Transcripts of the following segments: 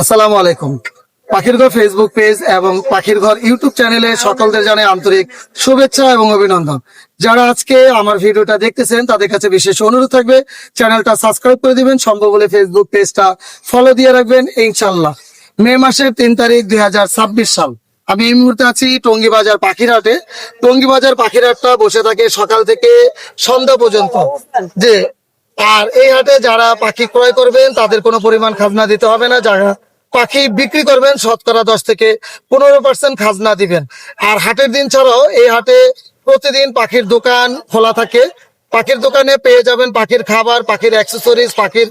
আসসালামু আলাইকুম। পাখির ঘর ফেসবুক পেজ এবং পাখির ঘর ইউটিউব চ্যানেলে সকলদের জানাই আন্তরিক শুভেচ্ছা এবং অভিনন্দন। যারা আজকে আমার ভিডিওটা দেখতেছেন তাদের কাছে বিশেষ অনুরোধ থাকবে চ্যানেলটা সাবস্ক্রাইব করে দিবেন, সম্ভব হলে ফেসবুক পেজটা ফলো দিয়ে রাখবেন ইনশাল্লাহ। মে মাসের 3 তারিখ 2026 সাল। আমি এই মুহূর্তে আছি টঙ্গী বাজার পাখির হাটে। টঙ্গী বাজার পাখির হাটটা বসে থাকে সকাল থেকে সন্ধ্যা পর্যন্ত। যে আর এই হাটে যারা পাখি ক্রয় করবেন তাদের কোনো পরিমাণ খাজনা দিতে হবে না, যারা পাখি বিক্রি করবেন শতকরা 10 থেকে 15% খাজনা দিবেন। আর হাটের দিন ছাড়াও এই হাটে প্রতিদিন পাখির দোকান খোলা থাকে। পাখির দোকানে পেয়ে যাবেন পাখির খাবার, পাখির অ্যাক্সেসরিজ, পাখির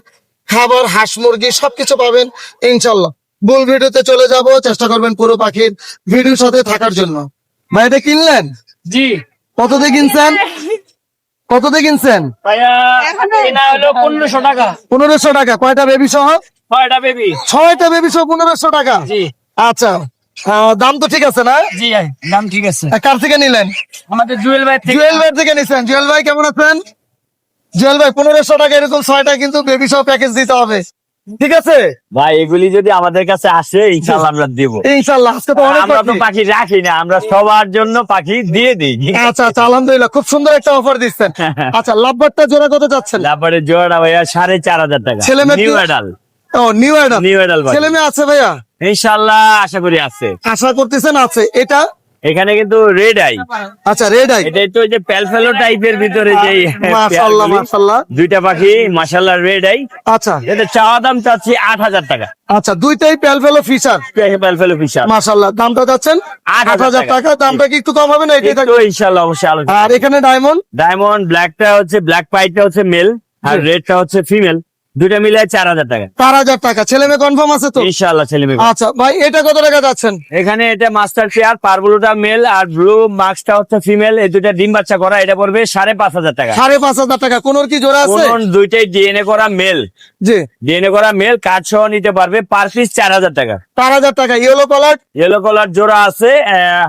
খাবার, হাঁস মুরগি সবকিছু পাবেন ইনশাল্লাহ। মূল ভিডিওতে চলে যাব, চেষ্টা করবেন পুরো পাখির ভিডিওর সাথে থাকার জন্য। ভাই এটা কিনলেন? জি কত দিয়ে কিনছেন? কত দিয়ে কিনছেন? ভাইয়া এটা হলো 1500 টাকা। 1500 টাকা। কয়টা বেবি সহ? কয়টা বেবি? 6টা বেবি সহ 1500 টাকা। জি আচ্ছা, দাম তো ঠিক আছে না? জি দাম ঠিক আছে। কার থেকে নিলেন? আমাদের জুয়েল ভাই থেকে। জুয়েল ভাই থেকে নিছেন। জুয়েল ভাই কেমন আছেন? জুয়েল ভাই 1500 টাকা এরকম 6টা কিন্তু বেবি সহ প্যাকেজ দিতে হবে, ঠিক আছে ভাই? এগুলি যদি আমাদের কাছে আসে ইনশাআল্লাহ আমরা দিব ইনশাল্লাহ। আজকে তো অনেক আমরা তো পাখি। পাখি রাখি না, আমরা সবার জন্য পাখি দিয়ে দিই। আচ্ছা আচ্ছা, আলহামদুলিল্লাহ, খুব সুন্দর একটা অফার দিচ্ছেন। আচ্ছা, লাভবারটা জোড়া কত যাচ্ছেন? তারপরে জোড়া ভাইয়া 4500 টাকা। ছেলে মেয়ে নিউ কি- অ্যাডাল, ও নিউ অ্যাডাল। নিউ অ্যাডাল ভাই। ছেলে মেয়ে আছে ভাইয়া? ইনশাআল্লাহ আশা করি আছে। আশা করতেছেন আছে। এটা এখানে কিন্তু রেড আই, আচ্ছা রেড আই। এটা একটু ওই যে প্যালফেলো টাইপের ভিতরে যে মাশাআল্লাহ পেয়ারগুলি, মাশাআল্লাহ। দুইটা পাখি মাশাআল্লাহ রেড আই। আচ্ছা এটা চাওয়া দাম চাচ্ছি 8000 টাকা। আচ্ছা, দুইটাই প্যালফেলো ফিশার। প্যালফেলো ফিশার মাশাআল্লাহ। দামটা যাচ্ছেন 8000 8000 টাকা। দামটা কি একটু কম হবে না? এটাই একটু থাকবে। ইনশাআল্লাহ অবশ্যই আলোচনা। আর এখানে ডায়মন্ড। ডায়মন্ড ব্ল্যাকটা হচ্ছে, ব্ল্যাক পাইটা হচ্ছে মেল আর জি। রেডটা হচ্ছে ফিমেল। দুইটা মিলে 4000 টাকা। 4000 টাকা। ছেলে মেয়ে কনফার্ম আছে তো? ইনশাআল্লাহ ছেলে মেয়ে। আচ্ছা ভাই, এটা কত টাকা যাচ্ছেন? এখানে এটা মাস্টার পেয়ার, পারবুলুটা মেল আর ব্লু মার্কসটা হচ্ছে ফিমেল। এই দুইটা ডিম বাচ্চা করা, এটা পড়বে 5500 টাকা। 5500 টাকা। কোনোর কি জোড়া আছে? কোন দুইটাই ডিএনএ করা মেল, জি। ডিএনএ করা মেল, কার্ড সহ নিতে পারবে। পার পিস 4000 টাকা। 4000 টাকা। ইয়েলো কালার ইয়েলো কালার জোড়া আছে,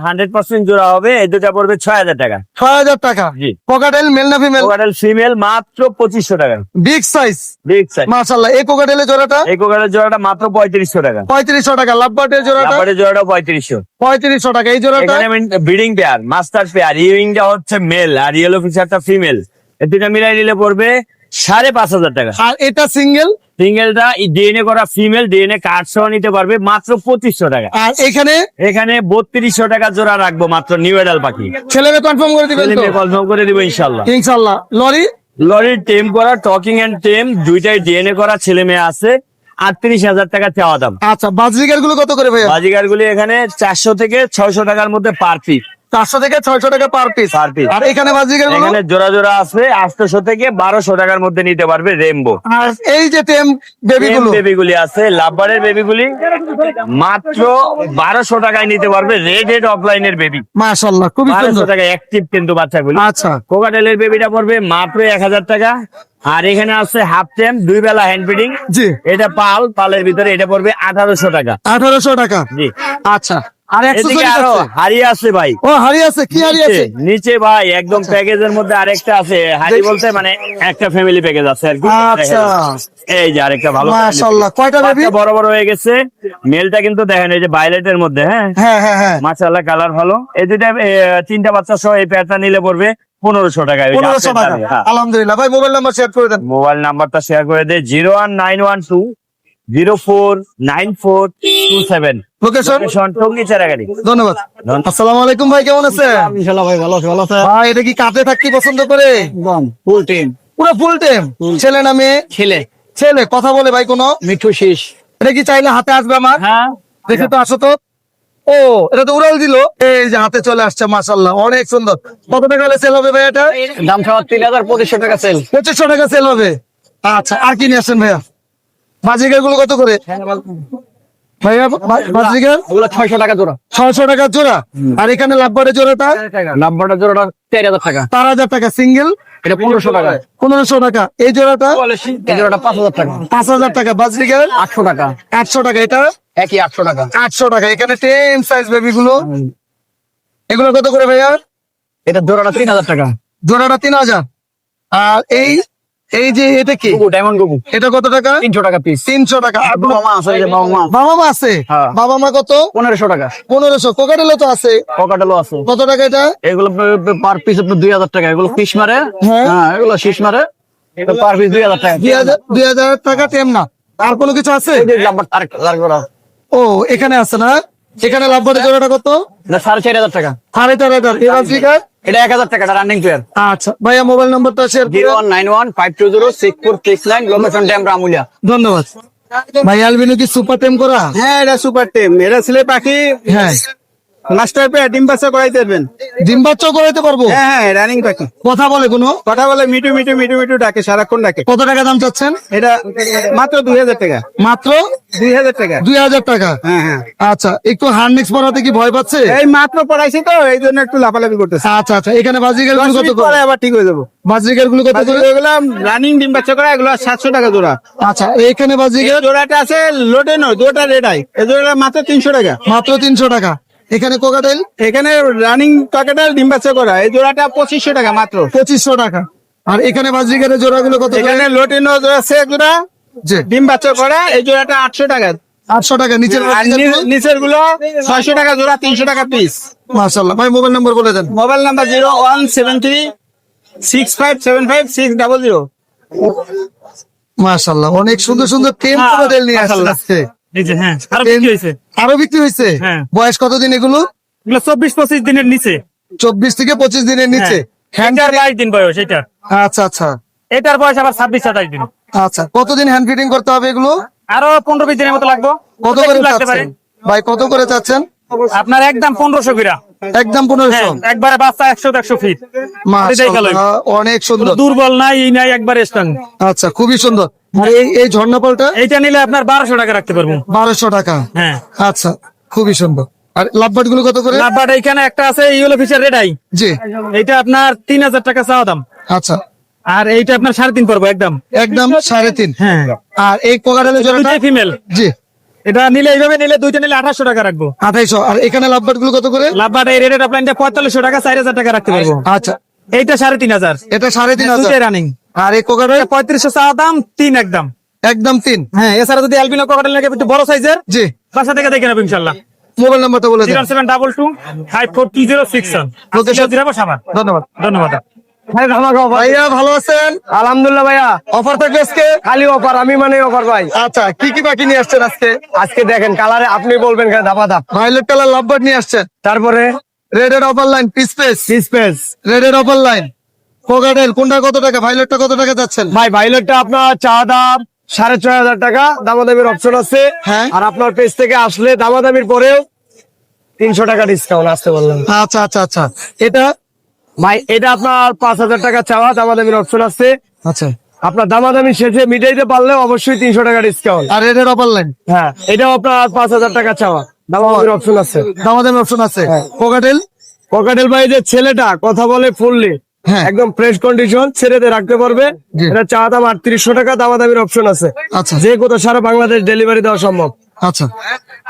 100% জোড়া হবে। এই দুটা পড়বে 6000 টাকা। 6000 টাকা। জি। কোকাটেল মেল না ফিমেল? কোকাটেল ফিমেল মাত্র 2500 টাকা। Big size big size. মাশাআল্লাহ। এই কোকাটেলের জোড়াটা এই কোকাটেল জোড়াটা মাত্র 3500 টাকা। 3500 টাকা। লাভবার্ডের জোড়াটা তারপরে জোড়াটা 3500। 3500 টাকা। এই জোড়াটা এখানে ব্রিডিং পেয়ার, মাস্টার পেয়ার, ইউইংটা হচ্ছে মেল আর ইয়েলো ফিচারটা ফিমেল। এই দুটা মিলাই নিলে পড়বে 5500 টাকা। আর এটা সিঙ্গেল। সিঙ্গেলটা ডিএনএ করা ফিমেল, ডিএনএ কার্ড সহ নিতে পারবে মাত্র 2500 টাকা। আর এখানে এখানে 3200 টাকা জোড়া রাখবো মাত্র, নিউ এডাল পাখি। ছেলে মেয়ে কনফার্ম করে দিবেন তো? কনফার্ম করে দিব ইনশাল্লাহ। ইনশাআল্লাহ। লরি লরির টেম করা, টকিং এন্ড টেম দুইটাই ডিএনএ করা ছেলে মেয়ে আছে। 38,000 টাকা চাওয়া দাম। আচ্ছা, বাজরিকার গুলো কত করে ভাইয়া? বাজিগার গুলি এখানে 400 থেকে 600 টাকার মধ্যে পার পিস। 400 থেকে 600 টাকা পার পিস। Per piece। আর এখানে বাজরিকার গুলো? এখানে জোড়া জোড়া আছে 800 থেকে 1200 টাকার মধ্যে নিতে পারবে রেমবো। আর এই যে টেম বেবি গুলো? বেবিগুলি আছে, লাভবারের বেবিগুলি মাত্র 1200 টাকায় নিতে পারবে। রেড হেড অফলাইনের বেবি মাশাআল্লাহ, খুবই 1200 সুন্দর। টাকা অ্যাক্টিভ কিন্তু বাচ্চাগুলি। আচ্ছা কোকাটেলের বেবিটা পড়বে মাত্র 1000 টাকা। আর এখানে আছে হাফ টেম, 2 বেলা হ্যান্ড ফিডিং। জি। এটা পালের ভিতরে, এটা পড়বে 1800 টাকা। 1800 টাকা। জি। আচ্ছা, আর এদিকে অ্যাকসেসরিজ আরো আছে? হাড়ি আছে ভাই। ও হাড়ি আছে। কি হাড়ি আছে? নিচে নিচে ভাই একদম প্যাকেজের মধ্যে আরেকটা আছে। হাড়ি বলতে মানে একটা ফ্যামিলি প্যাকেজ আছে আর কি। আচ্ছা। এই যে আরেকটা ভালো মাশাআল্লাহ। কয়টা বেবি? বাচ্চা বড় বড় হয়ে গেছে। মেলটা কিন্তু দেখেন এই যে ভায়োলেটের মধ্যে, হ্যাঁ হ্যাঁ হ্যাঁ হ্যাঁ। মাশাআল্লাহ কালার ভালো। এই দুইটা তিনটা বাচ্চা সহ এই পেয়ারটা নিলে পড়বে 1500 টাকা। 1500 টাকা। আলহামদুলিল্লাহ। ভাই মোবাইল নাম্বার শেয়ার করে দেন। মোবাইল নাম্বারটা শেয়ার করে দে, 01912 049427। লোকেশন? টঙ্গী চারাগাড়ি। ধন্যবাদ। আসসালামু আলাইকুম ভাই, কেমন আছেন? ইনশাআল্লাহ ভাই ভালো আছে, ভালো আছে। ভাই এটা কি কাপে থাকতে পছন্দ করে? একদম ফুল টিম। পুরো ফুল টাইম? ছেলে না মেয়ে? ছেলে ছেলে। কথা বলে ভাই কোনো? মিঠু শেষ। এটা কি চাইলে হাতে আসবে আমার? হ্যাঁ দেখে তো আসো তো। ও, এটা তো উড়াল দিল। এই যে হাতে চলে আসছে, মাশাআল্লাহ, অনেক সুন্দর। কত টাকা হলে সেল হবে ভাই এটা? দাম সহ 3500 টাকা সেল। 2500 টাকা সেল হবে। আচ্ছা, আর কি নিয়ে আসছেন ভাইয়া? বাজিকার গুলো কত করে ভাইয়া? বাজিকার ওগুলো 600 টাকা জোড়া। 600 টাকা জোড়া। আর এখানে লাভবারের জোড়াটা? নাম্বারটা জোড়াটা 4000 টাকা। 4000 টাকা সিঙ্গেল। এটা 1500 টাকা। 1500 টাকা। এই জোড়াটা? এই জোড়াটা 5000 টাকা। 5000 টাকা। বাজিকার 800 টাকা। 800 টাকা। এটা একই 800 টাকা। 800 টাকা। এখানে টেম সাইজ বেবি গুলো, এগুলো কত করে ভাইয়া? এটা জোড়াটা 3000 টাকা। জোড়াটা 3000। আর এই এই যে এটা কি ডায়মন্ড গুগু এটা কত টাকা? 300 টাকা পিস। 300 টাকা। আর বাবা মা আছে, এই যে বাবা মা বাবা মা আছে? হ্যাঁ। বাবা মা কত? 1500 টাকা। 1500। কোকাটেলও তো আছে, ককাটেলও আছে। কত টাকা এটা? এগুলো পার পিস আপনার 2000 টাকা। এগুলো ফিশ মারে। হ্যাঁ। হ্যাঁ, এগুলো ফিশ মারে। পার পিস 2000 টাকা। 2000 টাকা টেম না। আর কোনো কিছু আছে? এই যে লাম্বার আরেকটা ও এখানে আছে না? এখানে লাভবারের জোড়াটা কত? 4500 টাকা। 4500। এবার ফিগার এটা 1000 টাকা, এটা রানিং পেয়ার। আচ্ছা ভাইয়া মোবাইল নাম্বারটা শেয়ার করুন। 019152064669, লোকেশন ড্যামরা আমুলিয়া। ধন্যবাদ ভাই। অ্যালবিনো কি সুপার টেম করা? হ্যাঁ, এটা সুপার টেম। এটা ছেলে পাখি হ্যাঁ। মাস্টার পেয়ে ডিম বাচ্চা করাইতে পারবেন। ডিম বাচ্চাও করাইতে পারবো? হ্যাঁ হ্যাঁ, রানিং পাখি। কথা বলে কোনো? কথা বলে মিটু মিটু মিটু মিটু ডাকে, সারাক্ষণ ডাকে। কত টাকা দাম চাচ্ছেন? এটা মাত্র 2000 টাকা। মাত্র 2000 টাকা। 2000 টাকা। হ্যাঁ হ্যাঁ, আচ্ছা, একটু হার্নেক্স পরাতে কি ভয় পাচ্ছে? এই মাত্র পড়াইছি তো, এই জন্য একটু লাফালাফি করতেছে। আচ্ছা আচ্ছা, এখানে বাজিকার গুলো 10 কত মিনিট করে? পরে আবার ঠিক হয়ে যাবো। বাজিকার গুলো কত করে? এগুলো রানিং ডিম বাচ্চা করা, এগুলো 700 টাকা জোড়া। আচ্ছা, এখানে এই বাজিকার জোড়াটা আছে লোডেনো, দুটো রেডাই। এই জোড়াটা মাত্র 300 টাকা। মাত্র 300 টাকা। এখানে কোকাটেল এখানে রানিং টকেটাল ডিম বাচ্চা করা, এই জোড়াটা 2500 টাকা মাত্র। 2500 টাকা। আর এখানে বাজিকারের জোড়াগুলো কত করে? এখানে লোডেনো আছে জোড়া জি, ডিম বাচ্চা করা, এই জোড়াটা 800 টাকা। 800 টাকা। নিচের আর নিচের গুলো 600 টাকা জোড়া, 300 টাকা পিস। মাশাআল্লাহ ভাই, মোবাইল নম্বর বলে দেন। Mobile number 017365756000। মাশাআল্লাহ, অনেক সুন্দর সুন্দর টেম কোকাটেল নিয়ে আসছেন আজকে। এই যে হ্যাঁ, আরো টেম বিক্রি হয়েছে। আরো বিক্রি হয়েছে? হ্যাঁ। বয়স কতদিন এগুলো? এগুলো 24-25 দিনের নিচে। 24 থেকে 25 দিনের নিচে। হ্যান্ড এটার 22 দিন বয়স এটা। আচ্ছা আচ্ছা এটার বয়স আবার 26-27 দিন। আচ্ছা, কতদিন হ্যান্ড ফিটিং করতে হবে এগুলো? আরো 15-20 দিনের মতো লাগবে। কত করে লাগতে পারে। চাচ্ছেন ভাই? কত করে চাচ্ছেন? আপনার একদম 1500 করে। একদম হ্যাঁ, 1500। একবারে বাচ্চা 100 ফিট। মাশাআল্লাহ, অনেক সুন্দর। দুর্বল নাই, এই নাই, একবারে স্ট্রং। আচ্ছা, খুবই সুন্দর। আর এই ঝর্ণাপালটা এইটা নিলে আপনার 1200 টাকা রাখতে পারবো। 1200 টাকা। হ্যাঁ। আচ্ছা, খুবই সুন্দর। আর লাভবার্ড গুলো কত করে? লাভবাট এখানে একটা আছে ইয়েলো ফিশার রেড আই। জি। এইটা আপনার 3000 টাকা চাওয়া দাম। আচ্ছা, আর এইটা আপনার 3.5 পড়বো একদম। একদম 3.5। হ্যাঁ। আর এই কোকাটেলের জোড়াটা? দুইটাই ফিমেল। জি। এটা নিলে এইভাবে নিলে দুইটা নিলে 2800 টাকা রাখবো। 2800। আর এখানে লাভবার্ড গুলো কত করে? লাভবাট এই রেডের আপলাইনটা 4500 টাকা, 4000 টাকা রাখতে পারবো। আচ্ছা, এইটা 3500। এটা 3500। দুইটাই রানিং। আর এই কোকাটেল? 3500 চাওয়া দাম, 3 একদম। একদম 3। হ্যাঁ, এছাড়া যদি অ্যালবিনো কোকাটেল লাগে একটু বড় সাইজের, জি। বাসা থেকে দেখে নেবো ইনশাল্লাহ। মোবাইল নাম্বারটা বলে দেন। 0722542061। লোকেশন? জিরাবো সাভার। ধন্যবাদ। ধন্যবাদ। ভাইয়া ভালো আছেন? আলহামদুলিল্লাহ ভাইয়া, অফার থাকবে আজকে? খালি অফার, আমি মানে অফার ভাই। আচ্ছা, কি কি বাকি নিয়ে আসছেন আজকে? আজকে দেখেন কালারে, আপনি বলবেন ধাপা ধাপ। ভায়োলেট কালার লাভবার্ড নিয়ে আসছেন। তারপরে রেড এর upper line piece space red এর অপার লাইন কোকাটেল কোনটা কত টাকা? ভায়োলেটটা কত টাকা যাচ্ছেন? ভাই, ভাইলেটটা আপনার চা দাম 6500 টাকা, দামাদামির অপশন আছে। হ্যাঁ। আর আপনার পেজ থেকে আসলে দামাদামির পরেও 300 টাকা ডিসকাউন্ট আসতে বললাম। আচ্ছা আচ্ছা আচ্ছা, এটা? ভাই, এটা আপনার 5000 টাকা চাওয়া, দামাদামির অপশন আছে। আচ্ছা। আপনার দামাদামি শেষে মিটাইতে পারলে অবশ্যই 300 টাকা ডিসকাউন্ট। আর রেড এর অপার লাইন? হ্যাঁ, এটাও আপনার 5000 টাকা চাওয়া, দামাদামির অপশন আছে। দামাদামি অপশন আছে। কোকাটেল? পকেটেল ভাই, যে ছেলেটা কথা বলে ফুললি, হ্যাঁ। একদম ফ্রেশ কন্ডিশন, ছেড়ে দিয়ে রাখতে পারবে। জি। এটা চা দাম 3800 টাকা, দামাদামির অপশন আছে। আচ্ছা যে কোথাও সারা বাংলাদেশ ডেলিভারি দেওয়া সম্ভব। আচ্ছা।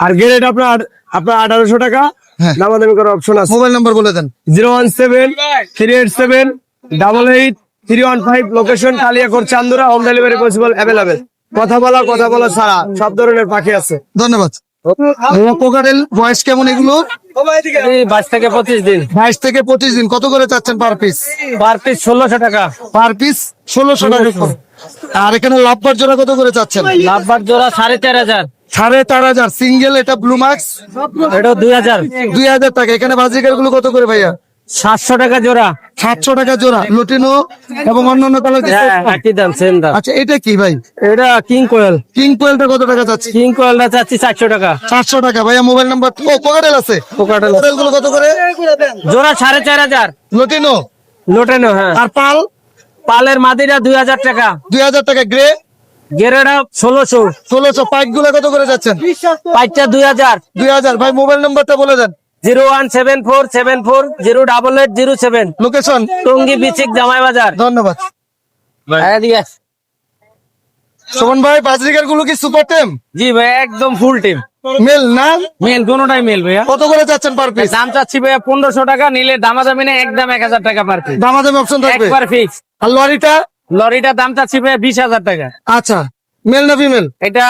আর গ্রেড আপনার 1800 টাকা, হ্যাঁ। দামাদামি করার অপশন আছে। মোবাইল নাম্বার বলে দেন। 017-387-8815, লোকেশন কালিয়াকোট চান্দুরা, হোম ডেলিভারি পসিবল, অ্যাভেলেবেল। কথা বলা ছাড়া সব ধরনের পাখি আছে। ধন্যবাদ। কোকাটেল বয়স কেমন এগুলো? 22 থেকে 25 দিন। 22 থেকে 25 দিন। কত করে চাচ্ছেন পার পিস? পার পিস 1600 টাকা। পার পিস 1600 টাকা করে। আর এখানে লাভবার্ড জোড়া কত করে চাচ্ছেন? লাভবাট জোড়া 4500। 4500 সিঙ্গেল। এটা ব্লু মার্কস? এটা 2000। 2000 টাকা। এখানে বাজিকার গুলো কত করে ভাইয়া? 700 টাকা জোড়া। 700 টাকা জোড়া। লুটিনো এবং অন্যান্য কালার? একই দাম, সেম দাম। আচ্ছা, এটা কি ভাই? এটা কিং কোয়েল। কিং কোয়েলটা কত টাকা চাচ্ছি? কিং কোয়েলটা চাচ্ছি 400 টাকা। 400 টাকা। ভাইয়া মোবাইল নাম্বার? ও, কোকাটেল আছে? কোকাটেল কোকাটেল গুলো কত করে? জোড়া 4500। লুটিনো? লোটেনো, হ্যাঁ। আর পাল? পালের মাদিরা 2000 টাকা। 2000 টাকা। গ্রে? গেরেটা 1600। 1600। পাইক গুলো কত করে যাচ্ছেন? পাইচটা 2000। 2000। ভাই মোবাইল নাম্বারটা বলে দেন। 01747408807। লোকেশন? টঙ্গী বিচিক জামাই বাজার। ধন্যবাদ। এদিকে। সুমন ভাই, বাজিকার গুলো কি সুপার টেম? জি ভাই, একদম ফুল টিম। মেল না? মেল, কোনোটাই মেল ভাইয়া। কত করে যাচ্ছেন পার পিস? দাম চাচ্ছি ভাইয়া 1500 টাকা, নিলে দামাদামি না একদম 1000 টাকা পার পিস। দামাদামি অপশন থাকবে? একবার ফিক্স। আর লরিটা? লরিটার দাম চাচ্ছি ভাই 20,000 টাকা। আচ্ছা, মেল না ফিমেল? এটা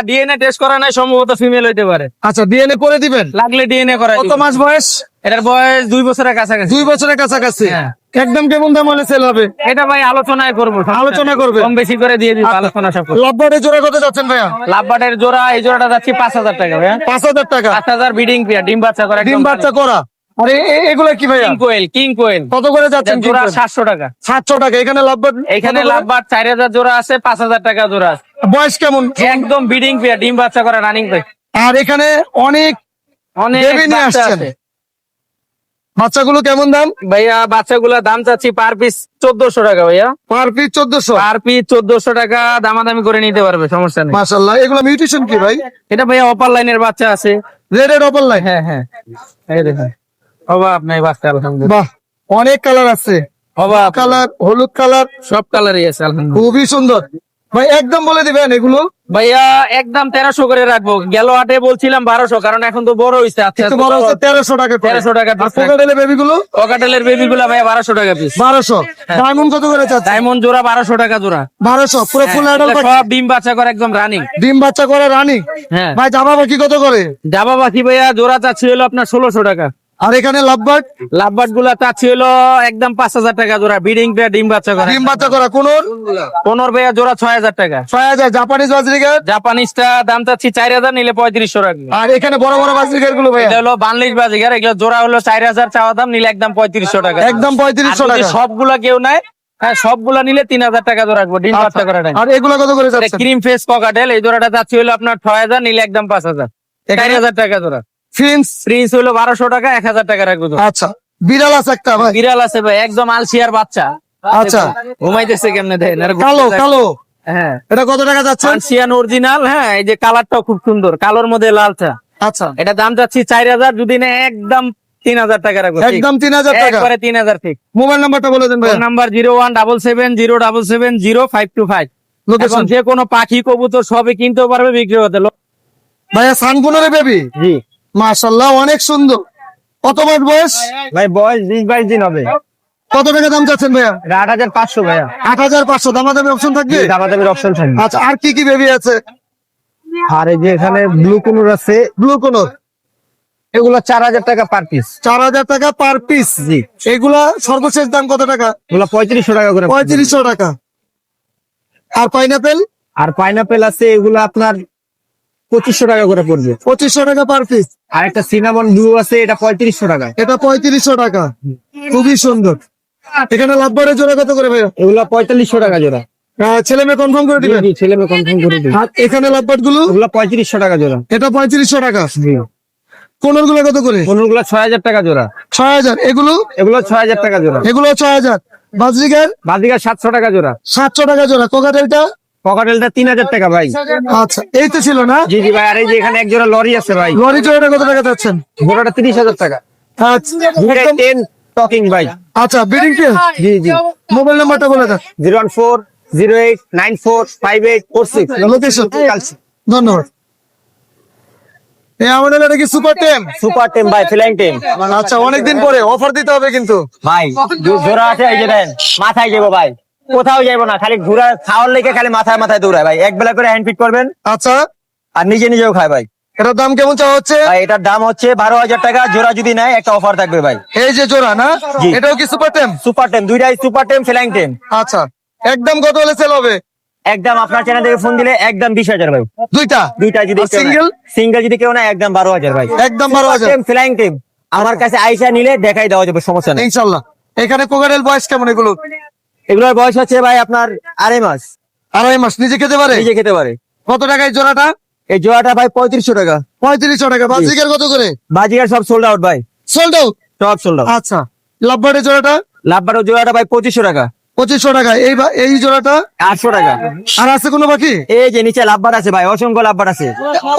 ডিএনএ টেস্ট করা নাই, সম্ভবত ফিমেল হইতে পারে, আচ্ছা, ডিএনএ করে দিবেন। লাগলে ডিএনএ করা। কত মাস বয়স? এটার বয়স 2 বছরের কাছাকাছি। 2 বছরের কাছাকাছি। হ্যাঁ। একদম কেমন দাম হলে সেল হবে? এটা ভাই আলোচনায় করবো, আলোচনা করবে? কম বেশি করে দিয়ে দিব, আলোচনা সব করবো। লাভবার্ডের জোড়া কত যাচ্ছেন ভাইয়া? লাভবাটের জোড়া, এই জোড়াটা যাচ্ছি 5,000 টাকা ভাইয়া। 5,000 টাকা। 5,000 বিডিং পেয়ার, ডিম বাচ্চা করে, ডিম বাচ্চা করা। আরে এগুলো কি ভাইয়া? কিং কোয়েল কত করে যাচ্ছেন? জোড়া 700 টাকা। 700 টাকা। এখানে লাভবার্ড? এখানে লাভবাট 4,000 জোড়া আছে, 5,000 টাকা জোড়া আছে। বয়স কেমন? একদম বিডিং পেয়ার, ডিম বাচ্চা করে, রানিং ভাই। আর এখানে অনেক অনেক বেবি নিয়ে বাচ্চা আসছেন। আছে বাচ্চাগুলো কেমন দাম? ভাইয়া। বাচ্চাগুলোর দাম চাচ্ছি পার পিস 1,400 টাকা ভাইয়া। Per piece 1400? পার পিস 1,400 টাকা, দামাদামি করে নিতে পারবে, সমস্যা নেই। মাশাআল্লাহ। এগুলো মিউটেশন কি ভাই? এটা ভাইয়া অপার লাইনের বাচ্চা আছে। Red upper line? হ্যাঁ হ্যাঁ, এই দেখেন, অভাব নাই বাচ্চা, আলহামদুলিল্লাহ। বাহ, অনেক কালার আছে। অভাব কালার, হলুদ কালার, সব কালারই আছে, আলহামদুলিল্লাহ। খুবই সুন্দর ভাই। একদম বলে দিবেন এগুলো? ভাইয়া একদম 1300 করে রাখবো। গেল হাটে বলছিলাম 1200, কারণ এখন তো বড় হইছে। আচ্ছা, একটু বড় হচ্ছে 1300 টাকা করে। 1300 টাকা আর piece। কোকাটেলের বেবিগুলো? ককাটেলের বেবি গুলা ভাইয়া 1200 টাকা পিস। 1200। ডায়মন্ড কত করে যাচ্ছে? ডায়মন্ড জোড়া 1200 টাকা জোড়া। 1200 পুরো ফুল অ্যাডাল্ট? এগুলা সব ডিম বাচ্চা করে, একদম রানিং। ডিম বাচ্চা করে রানী? হ্যাঁ ভাই জামা বাকি কত করে? জাবা বাকি ভাইয়া জোড়া চাচ্ছি হলো আপনার 1600 টাকা। আর এখানে লাভবার্ড? লাভবাট গুলা চাচ্ছি হলো একদম 5,000 টাকা জোড়া, বিডিং পেয়ার, ডিম বাচ্চা করে। ডিম বাচ্চা করা কোনোর? 15 ভাইয়া জোড়া 6,000 টাকা। 6000। Japanese budgerigar? জাপানিজটা দাম চাচ্ছি 4,000, নিলে 3500 রাখবে। আর এখানে বড় বড় বাজরিগার গুলো ভাইয়া? এটা হলো বাংলিশ বাজিগার, এগুলো জোড়া হলো 4,000 চাওয়া দাম, নিলে একদম 3500 টাকা। একদম 3500 আর যদি টাকা। সবগুলা কেউ নেয়, হ্যাঁ সবগুলা নিলে 3,000 টাকা জোড়া রাখবো, ডিম বাচ্চা করে নাই। আর এগুলো কত করে যাচ্ছে? ক্রিম ফেস ককাটেল, এই জোড়াটা চাচ্ছি হলো আপনার 6,000, নিলে একদম 5,000। 4,000 টাকা জোড়া। ফিন্স? প্রিন্স হলো 1200 টাকা, 1,000 টাকা রাখবো জোড়া। আচ্ছা, বিড়াল আছে একটা ভাই? বিড়াল আছে ভাই, একদম আলসিয়ার বাচ্চা। আচ্ছা। ঘুমাইতেছে কেমনে দেখেন, আর কালো কালো? হ্যাঁ, এটা কত টাকা যাচ্ছে? আলসিয়ান অরিজিনাল। হ্যাঁ, এই যে কালারটাও খুব সুন্দর, কালোর মধ্যে লালটা। আচ্ছা, এটা দাম চাচ্ছি 4,000, যদি না একদম 3,000 টাকা রাখবো। একদম 3000 টাকা। একবারে 3,000 ঠিক। মোবাইল নাম্বারটা বলে দেন ভাই। Phone number 01770770525। লোকেশন? এখন যে কোনো পাখি কবুতর সবই কিনতে পারবে, বিক্রি হতে। ভাইয়া সানকুনের বেবি? জি মাশাআল্লাহ, অনেক সুন্দর। কত মাস বয়স? ভাই বয়স 20-22 দিন হবে। কত টাকা দাম চাচ্ছেন ভাইয়া? 8,500 ভাইয়া। 8,500। দামাদামি অপশন থাকবে? দামাদামির অপশন থাকবে। আচ্ছা, আর কি কি বেবি আছে? আর এই যে এখানে ব্লু কুনুর আছে, ব্লু কোনর? এগুলো 4,000 টাকা পার পিস। 4000 টাকা পার পিস? জি। এগুলা সর্বশেষ দাম কত টাকা? এগুলো 3500 টাকা করে। 3500 টাকা। আর পাইনাপেল? আর পাইনাপেল আছে, এগুলো আপনার 2500 টাকা করে পড়বে। 2500 টাকা পার পিস। আর একটা সিনামন ব্লু আছে, এটা 3500 টাকা। এটা 3500 টাকা। খুবই সুন্দর। এখানে লাভবারের জোড়া কত করে ভাইয়া? এগুলো 4500 টাকা জোড়া। ছেলে মেয়ে কনফার্ম করে দিবেন? জি, ছেলে মেয়ে কনফার্ম করে দিই। আর এখানে লাভবার্ড গুলো? এগুলো 3500 টাকা জোড়া। এটা 3500 টাকা। কোনর গুলো কত করে? কোনগুলো 6000 টাকা জোড়া। 6000। এগুলো? এগুলো 6000 টাকা জোড়া। এগুলো 6000। বাজরিগার? বাজিকার 700 টাকা জোড়া। 700 টাকা জোড়া। কোকাটেলটা? পকেটেলটা 3000 টাকা ভাই। আচ্ছা, এই তো ছিল না? জি জি ভাই। আর এই যে এখানে এক জোড়া লরি আছে ভাই, লরি জোড়াটা কত টাকা যাচ্ছেন? জোড়াটা 30,000 টাকা। আচ্ছা, একদম। 10 টকিং ভাই। আচ্ছা, বিডিং টেল? জি জি। মোবাইল নাম্বারটা বলে দেন। 01408945846। লোকেশন? ধন্যবাদ। আমাদের এটা কি সুপার টেম? সুপার টেম ভাই, ফ্লাইং টেম। আচ্ছা, অনেকদিন পরে অফার দিতে হবে কিন্তু ভাই জোড়া আছে, এই যে দেন, মাথায় যাবো ভাই, কোথাও যাবো না, খালি ঘুরা খাওয়ার লেগে খালি মাথায় মাথায় দৌড়ায় ভাই। এক বেলা করে হ্যান্ড ফিট করবেন, আচ্ছা, আর নিজে নিজেও খায় ভাই। এটার দাম কেমন চাওয়া হচ্ছে? ভাই এটার দাম হচ্ছে 12,000 টাকা জোড়া, যদি নেয় একটা অফার থাকবে ভাই। এই যে জোড়া না? জি। এটাও কি সুপার টেম? সুপার টেম, দুইটাই সুপার টেম, ফ্লাইং টেম। আচ্ছা, একদম কত হলে সেল হবে? একদম আপনার চ্যানেল থেকে ফোন দিলে একদম 20,000 ভাই। দুইটা? দুইটা যদি সিঙ্গেল? সিঙ্গেল যদি কেউ না, একদম 12,000 ভাই। একদম 12,000। টেম, ফ্লাইং টেম আমার কাছে আইসা নিলে দেখাই দেওয়া যাবে, সমস্যা নেই। ইনশাল্লাহ। এখানে কোকাটেল বয়স কেমন এগুলো? এগুলোর বয়স হচ্ছে ভাই আপনার 2.5 মাস। 2.5 মাস। নিজে খেতে পারে? নিজে খেতে পারে। কত টাকায় জোড়াটা? এই জোড়াটা ভাই 3500 টাকা। 3500 টাকা। বাজিকার কত করে? বাজিকার সব সোল্ড আউট ভাই, সোল্ড আউট? সব সোল্ড আউট। আচ্ছা, লাভবার্ডের জোড়াটা? লাভবারের জোড়াটা ভাই 2500 টাকা। 2500 টাকা। এই জোড়াটা? 800 টাকা। আর আছে কোনো বাকি? এই যে নিচে লাভবার আছে ভাই, অসংখ্য লাভবার আছে।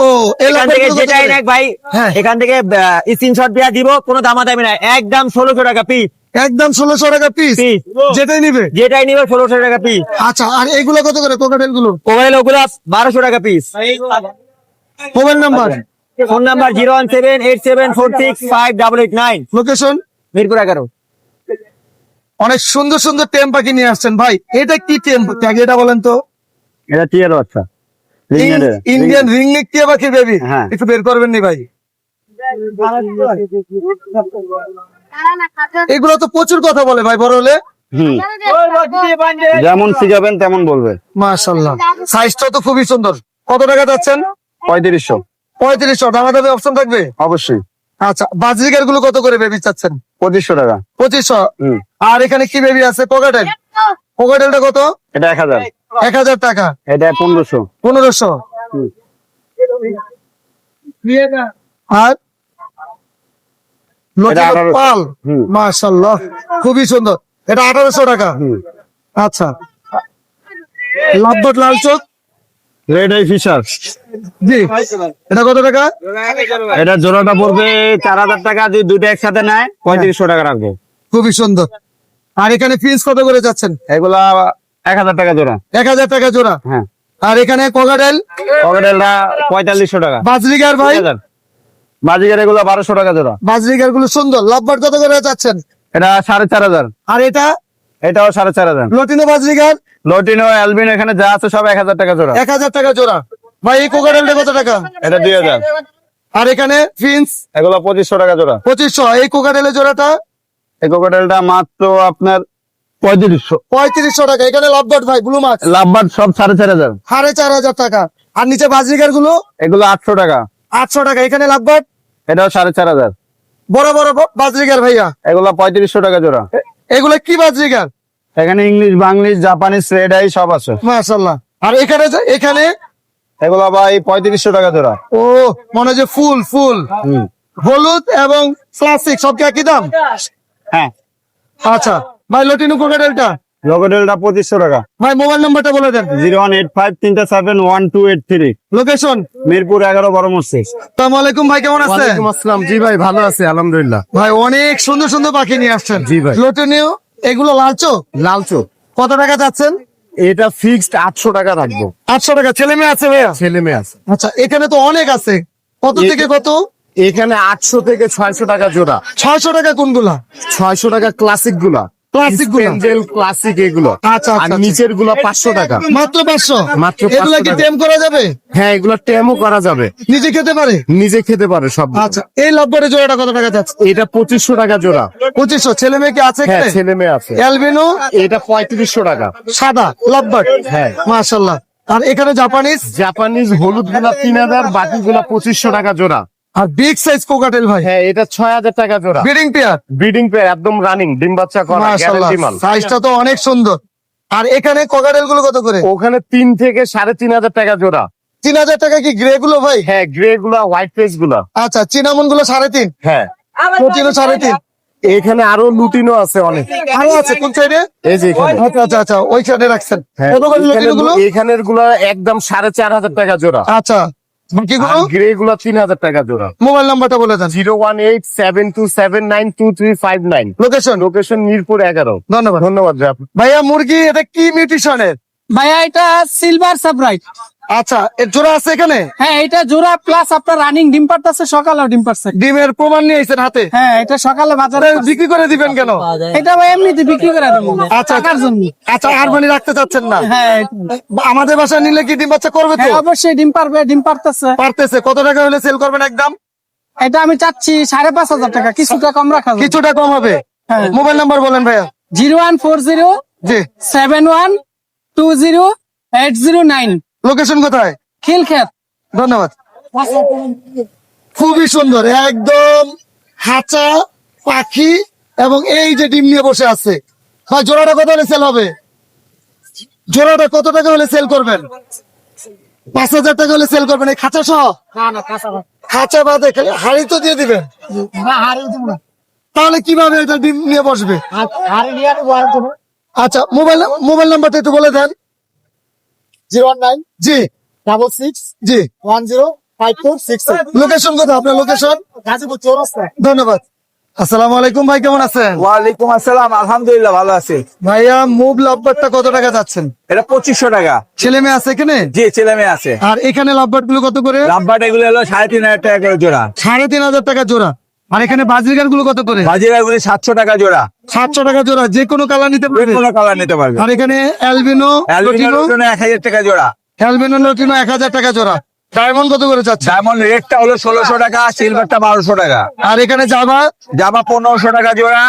ও, এই এখান লাভবার্ড থেকে কত যেটাই করে? নেক ভাই, হ্যাঁ। এখান থেকে স্ক্রিনশট দিয়ে দিব, কোনো দামাদামি নাই, একদম 1600 টাকা পিস। একদম 1600 টাকা পিস? পিস যেটাই নিবে? যেটাই নিবে 1600 টাকা পিস। আচ্ছা, আর এইগুলো কত করে কোকাটেল গুলো? মোবাইল ওগুলো 1200 টাকা piece. Mobile number? Phone number 01787465889। Location? Mirpur 11। অনেক সুন্দর সুন্দর টেম পাখি নিয়ে আসছেন ভাই, এটা কি টেম পাখি এটা বলেন তো? এটা টিয়ার বাচ্চা ইন্ডিয়ান রিং নেক টিয়া পাখি বেবি, হ্যাঁ। একটু বের করবেন নি ভাই? এগুলো তো প্রচুর কথা বলে ভাই বড় হলে। যেমন শিখাবেন তেমন বলবে। মাশাআল্লাহ, সাইজটা তো খুবই সুন্দর। কত টাকা যাচ্ছেন? 3500। 3500 দামা দামে অপশন থাকবে? অবশ্যই। আচ্ছা, বাজরিকার গুলো কত করে বেবি চাচ্ছেন? 2500 টাকা। 2500। হুম। আর এখানে কি বেবি আছে? কোকাটেল, কোকাটেলটা কত? এটা 1000। 1000 টাকা। এটা 1500। 1500। হুম। আর এটা 1800 পাল, হুম। মাশাআল্লাহ খুবই সুন্দর, এটা 1800 টাকা। হুম। আচ্ছা, লাভবাট লাল চোখ, রেড আই ফিশার, জি, এটা কত টাকা? এটা জোড়াটা পড়বে 4000 টাকা। যদি দুটো একসাথে নেয় 3500 টাকা রাখবো। খুবই সুন্দর। আর এখানে ফিস কত করে যাচ্ছেন? এগুলা 1000 টাকা জোড়া। 1000 টাকা জোড়া। হ্যাঁ। আর এখানে কোকাটেল, ককেটেলটা 4500 টাকা। বাজরিকার ভাই, 3000। বাজিকার এগুলো 1200 টাকা জোড়া। বাজরিকার গুলো সুন্দর। লাভবাট কত করে যাচ্ছেন? এটা 4500। আর এটা এটাও 4500। লটিনো বাজরিকার লটিনো অ্যালবিনো এখানে যা আছে সব 1000 টাকা জোড়া। 1000 টাকা জোড়া। ভাই এই কোকাটেলটা কত টাকা? এটা 2000। আর এখানে ফিন্স এগুলো 2500 টাকা জোড়া। 2500। এই কোকাটেলের জোড়াটা এই ককেটেলটা মাত্র আপনার 3500। 3500 টাকা। এখানে লাভবাট ভাই ব্লু মার্ক লাভবার্ড সব 4500। 4500 টাকা। আর নিচে বাজরিকার গুলো এগুলো 800 টাকা। 800 টাকা। এখানে লাভবাট এটাও 4500। বড় বড় বাজরিকার ভাইয়া, এগুলো 3500 টাকা জোড়া। এগুলো কি বাজরিকার? এখানে English, Banglish, Japanese, red eye সব আছে। মাশাআল্লাহ। আর এখানে এখানে এগুলো ভাই 3500 টাকা জোড়া। ও মনে হয় যে ফুল ফুল হুম। হলুদ এবং ক্লাসিক সব কি একই দাম? হ্যাঁ। আচ্ছা ভাই, লটিনো কোকাটেলটা ককেটেলটা 2500 টাকা। ভাই মোবাইল নাম্বারটা বলে দেন। 01853371283। লোকেশন মিরপুর 11 বড় মসজিদ। আসসালামু আলাইকুম ভাই, কেমন আছেন? আসসালাম। জি ভাই, ভালো আছে আলহামদুলিল্লাহ। ভাই অনেক সুন্দর সুন্দর পাখি নিয়ে আসছেন। জি ভাই। লটিনো এগুলো লাল চোখ, লাল চোখ কত টাকা যাচ্ছেন? এটা ফিক্সড 800 টাকা রাখবো। 800 টাকা। ছেলে মেয়ে আছে ভাইয়া? ছেলে মেয়ে আছে। আচ্ছা, এখানে তো অনেক আছে, কত থেকে কত? এখানে 800 থেকে 600 টাকা জোড়া। 600 টাকা কোনগুলা? 600 টাকা ক্লাসিক গুলা, ক্লাসিক গুলা? স্পেঞ্জেল ক্লাসিক এগুলো। আচ্ছা, আর আচ্ছা, নিচের গুলা 500 টাকা। মাত্র 500? মাত্র এগুলা 500 কি টাকা। টেম করা যাবে? হ্যাঁ, এগুলা টেমও করা যাবে, নিজে খেতে পারে? নিজে খেতে পারে সব। আচ্ছা, এই লাভবাটের জোড়াটা কত টাকা যাচ্ছে? এটা 2500 টাকা জোড়া। 2500। ছেলে মেয়ে কি আছে হ্যাঁ, এখানে? ছেলে মেয়ে আছে। অ্যালবিনো এটা 3500 টাকা। সাদা লাভবাট, হ্যাঁ। মাশাআল্লাহ। আর এখানে জাপানিজ জাপানিজ হলুদ গুলা 3000, বাকি গুলা 2500 টাকা জোড়া। আর বিগ সাইজ কোকাটেল ভাই, হ্যাঁ, এটা 6000 টাকা জোড়া। ব্রিডিং পেয়ার, ব্রিডিং পেয়ার, একদম রানিং, ডিম বাচ্চা করা, মাশাআল্লাহ। গ্যারান্টি মাল। সাইজটা তো অনেক সুন্দর। আর এখানে কোকাটেল গুলো কত করে? ওখানে 3 থেকে 3500 টাকা জোড়া। 3000 টাকা। কি গ্রে গুলো ভাই? হ্যাঁ, গ্রে গুলা, হোয়াইট ফেস গুলা। আচ্ছা, চিনামন গুলো 3.5, হ্যাঁ, লটিনো 3.5। এখানে আরো লুটিনো আছে অনেক। আরো আছে কোন সাইডে? এই যে এখানে। আচ্ছা আচ্ছা আচ্ছা, ওই সাইডে রাখছেন। হ্যাঁ, কত করে লটিনো গুলো? এখানের গুলা একদম 4500 টাকা জোড়া। আচ্ছা, বাকিগুলো? গ্রে গুলা 3000 টাকা জোড়া। মোবাইল নাম্বারটা বলে দেন। 01872792359। লোকেশন? লোকেশন মিরপুর 11। ধন্যবাদ। ধন্যবাদ ভাই। ভাইয়া মুরগি এটা কি মিউটিশনের? ভাইয়া এটা সিলভার সাপ্রাইট। আচ্ছা, এর জোড়া আছে এখানে? হ্যাঁ, এটা জোড়া প্লাস আপনার রানিং ডিম পারতেছে, সকালেও ডিম পারছে। ডিমের প্রমাণ নিয়ে এসেছেন হাতে? হ্যাঁ, এটা সকালে বাজারে বিক্রি করে দিবেন কেন? এটা ভাই এমনিতে বিক্রি করে দেবো আচ্ছা, টাকার জন্য। আচ্ছা, আর মানে রাখতে চাচ্ছেন না? হ্যাঁ, আমাদের বাসায় নিলে কি ডিম বাচ্চা করবে তো? হ্যাঁ, অবশ্যই ডিম পারবে, ডিম পারতেছে। পারতেছে। কত টাকা হলে সেল করবেন একদম? এটা আমি চাচ্ছি 5500 টাকা, কিছুটা কম রাখা যাবে। কিছুটা কম হবে। হ্যাঁ। মোবাইল নাম্বার বলেন ভাইয়া। 01407120809। লোকেশন কোথায়? খিলক্ষেত। ধন্যবাদ। খুবই সুন্দর, একদম হাঁচা পাখি, এবং এই যে ডিম নিয়ে বসে আছে। ভাই জোড়াটা কত হলে সেল হবে? জোড়াটা কত টাকা হলে সেল করবেন? 5000 টাকা হলে সেল করবেন এই খাঁচা সহ? খাঁচা বাদে খালি হাড়ি তো দিয়ে দিবেন? তাহলে কিভাবে এটা ডিম নিয়ে বসবে? আচ্ছা, মোবাইল নাম্বারটা একটু বলে দেন। 019 জি 66 জি। 105466 লোকেশন কোথায় আপনার? লোকেশন? গাজীপুর চৌরাস্তা। ধন্যবাদ। আসসালামু আলাইকুম ভাই, কেমন আছেন? ওয়ালাইকুম আসসালাম, আলহামদুলিল্লাহ ভালো আছি। ভাইয়া মুভ লাভবারটা কত টাকা যাচ্ছেন? এটা 2500 টাকা। ছেলে মেয়ে আছে এখানে? জি, ছেলে মেয়ে আছে। আর এখানে লাভবার্ড গুলো কত করে? লাভবার্ড এগুলো হলো 3500 টাকা করে জোড়া। 3500 টাকা জোড়া। আর এখানে বাজিগার গুলো কত করে? বাজিগার গুলি 700 টাকা জোড়া, 700 টাকা জোড়া, যে কোনো কালার নিতে পারবে। কোনো কালার নিতে পারবে। আর এখানে অ্যালবিনো অ্যালবিনো 1000 টাকা জোড়া, অ্যালবিনো লটিনো 1000 টাকা জোড়া। ডায়মন্ড কত করে চাচ্ছে? ডায়মন্ড রেটটা হলো 1600 টাকা, সিলভারটা 1200 টাকা। আর এখানে জাভা জামা 1500 টাকা জোড়া।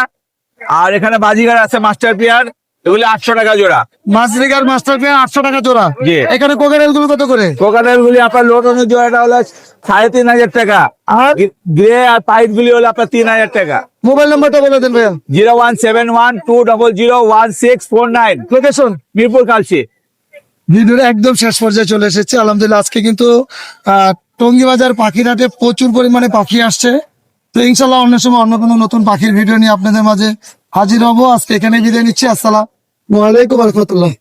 আর এখানে বাজিগার আছে মাস্টার পিয়ার, এগুলি 800 টাকা জোড়া। মাছরিগার মাস্টার পেয়ার 800 টাকা জোড়া। জি। এখানে কোকারেল গুলো কত করে? কোকাটেল গুলি আপনার লোটনের জোড়াটা হলো 3500 টাকা, আর গ্রে আর পাইপ গুলি হলো আপনার 3000 টাকা। মোবাইল নাম্বারটা বলে দেন ভাইয়া। 01712001649, লোকেশন মিরপুর কালচি। ভিডিওর একদম শেষ পর্যায়ে চলে এসেছে। আলহামদুলিল্লাহ আজকে কিন্তু টঙ্গী বাজার পাখির হাটে প্রচুর পরিমাণে পাখি আসছে। তো ইনশাল্লাহ অন্য সময় অন্য কোনো নতুন পাখির ভিডিও নিয়ে আপনাদের মাঝে হাজির হব। আজকে এখানে বিদায় নিচ্ছি। আসসালামু আলাইকুম ওয়া রাহমাতুল্লাহ।